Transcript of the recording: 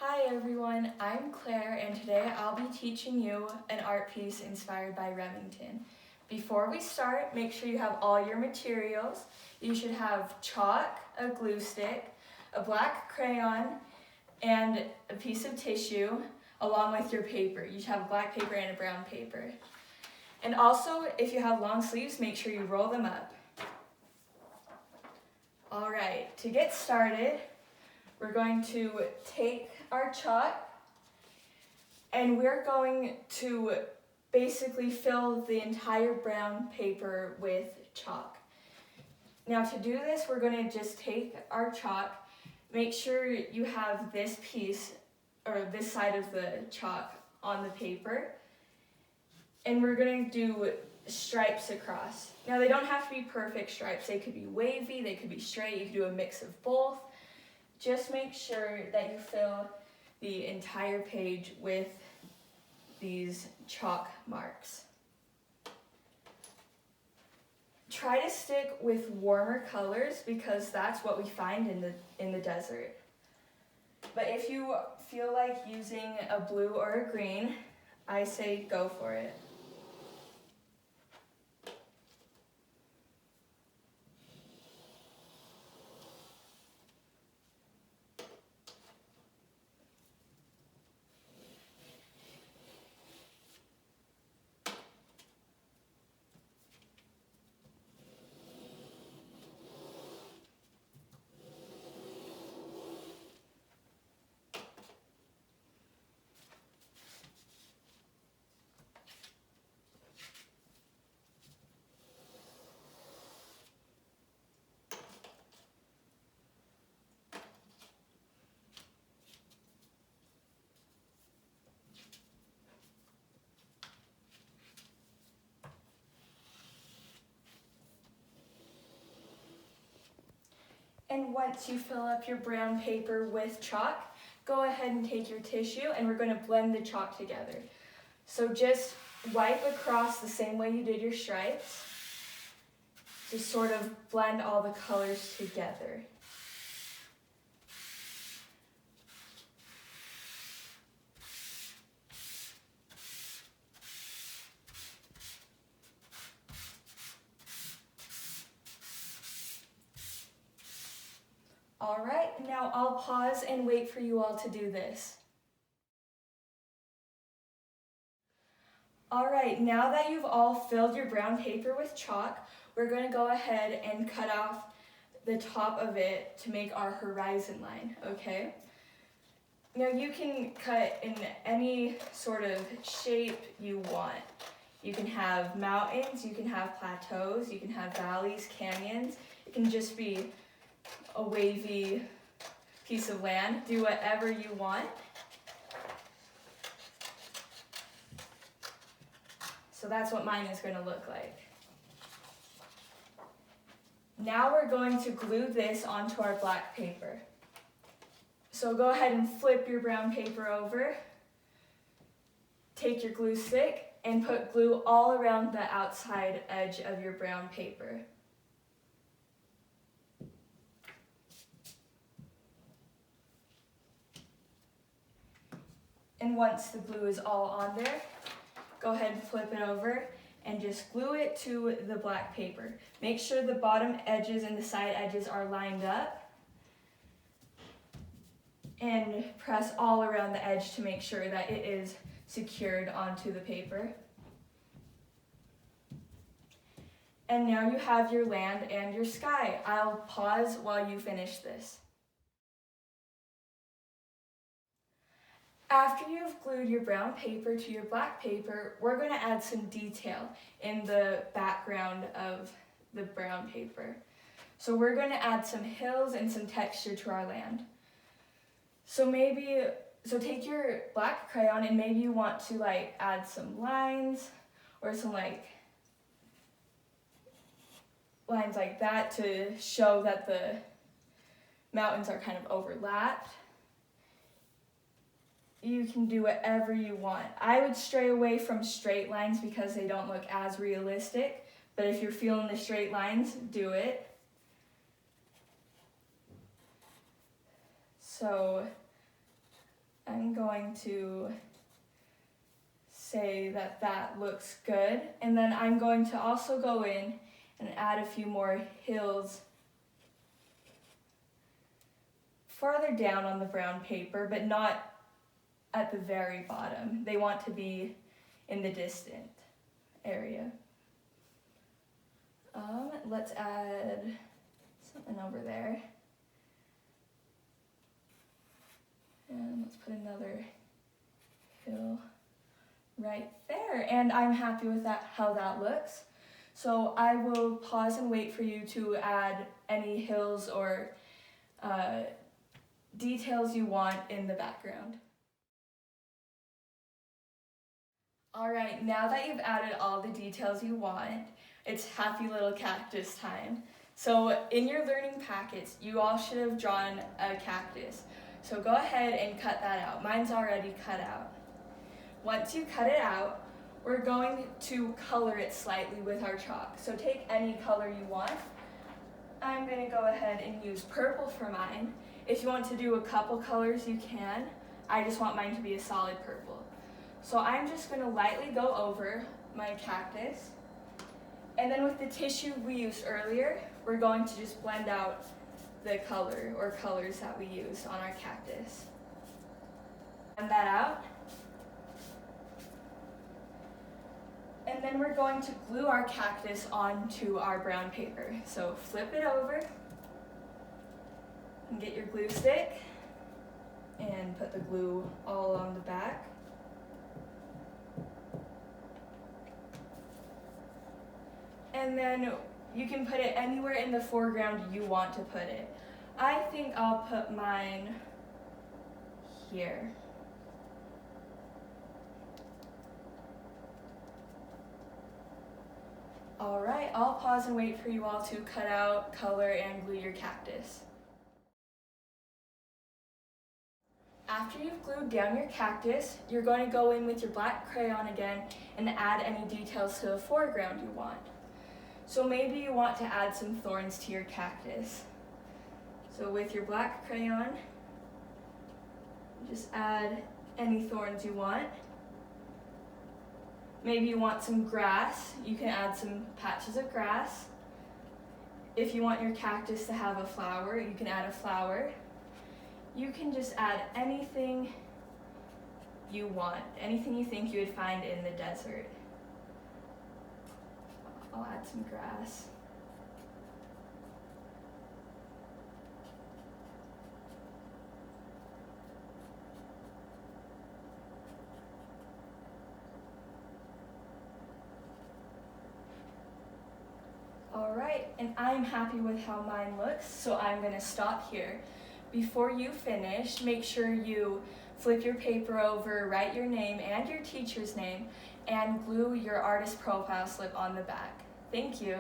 Hi everyone, I'm Claire and today I'll be teaching you an art piece inspired by Remington. Before we start, make sure you have all your materials. You should have chalk, a glue stick, a black crayon, and a piece of tissue along with your paper. You should have black paper and a brown paper. And also, if you have long sleeves, make sure you roll them up. Alright, to get started, we're going to take our chalk and we're going to basically fill the entire brown paper with chalk. Now to do this, we're going to just take our chalk, make sure you have this piece or this side of the chalk on the paper, and we're going to do stripes across. Now they don't have to be perfect stripes, they could be wavy, they could be straight, you could do a mix of both. Just make sure that you fill the entire page with these chalk marks. Try to stick with warmer colors because that's what we find in the desert. But if you feel like using a blue or a green, I say go for it. And once you fill up your brown paper with chalk, go ahead and take your tissue and we're going to blend the chalk together. So just wipe across the same way you did your stripes. Just sort of blend all the colors together. All right, now I'll pause and wait for you all to do this. All right, now that you've all filled your brown paper with chalk, we're going to go ahead and cut off the top of it to make our horizon line, okay? Now you can cut in any sort of shape you want. You can have mountains, you can have plateaus, you can have valleys, canyons. It can just be a wavy piece of land. Do whatever you want. So that's what mine is going to look like. Now we're going to glue this onto our black paper. So go ahead and flip your brown paper over. Take your glue stick and put glue all around the outside edge of your brown paper. And once the glue is all on there, go ahead and flip it over and just glue it to the black paper. Make sure the bottom edges and the side edges are lined up. And press all around the edge to make sure that it is secured onto the paper. And now you have your land and your sky. I'll pause while you finish this. After you've glued your brown paper to your black paper, we're going to add some detail in the background of the brown paper. So we're going to add some hills and some texture to our land. So take your black crayon and maybe you want to add some lines or some lines like that to show that the mountains are kind of overlapped. You can do whatever you want. I would stray away from straight lines because they don't look as realistic, but if you're feeling the straight lines, do it. So I'm going to say that that looks good, and then I'm going to also go in and add a few more hills farther down on the brown paper, but not at the very bottom. They want to be in the distant area. Let's add something over there. And let's put another hill right there. And I'm happy with that, how that looks. So I will pause and wait for you to add any hills or details you want in the background. Alright, now that you've added all the details you want, it's happy little cactus time. So in your learning packets, you all should have drawn a cactus. So go ahead and cut that out. Mine's already cut out. Once you cut it out, we're going to color it slightly with our chalk. So take any color you want. I'm going to go ahead and use purple for mine. If you want to do a couple colors, you can. I just want mine to be a solid purple. So I'm just going to lightly go over my cactus. And then with the tissue we used earlier, we're going to just blend out the color or colors that we used on our cactus. Blend that out. And then we're going to glue our cactus onto our brown paper. So flip it over and get your glue stick and put the glue all along the back. And then you can put it anywhere in the foreground you want to put it. I think I'll put mine here. Alright, I'll pause and wait for you all to cut out, color, and glue your cactus. After you've glued down your cactus, you're going to go in with your black crayon again and add any details to the foreground you want. So maybe you want to add some thorns to your cactus. So with your black crayon, just add any thorns you want. Maybe you want some grass, you can add some patches of grass. If you want your cactus to have a flower, you can add a flower. You can just add anything you want, anything you think you would find in the desert. I'll add some grass. Alright, and I'm happy with how mine looks, so I'm going to stop here. Before you finish, make sure you flip your paper over, write your name and your teacher's name, and glue your artist profile slip on the back. Thank you.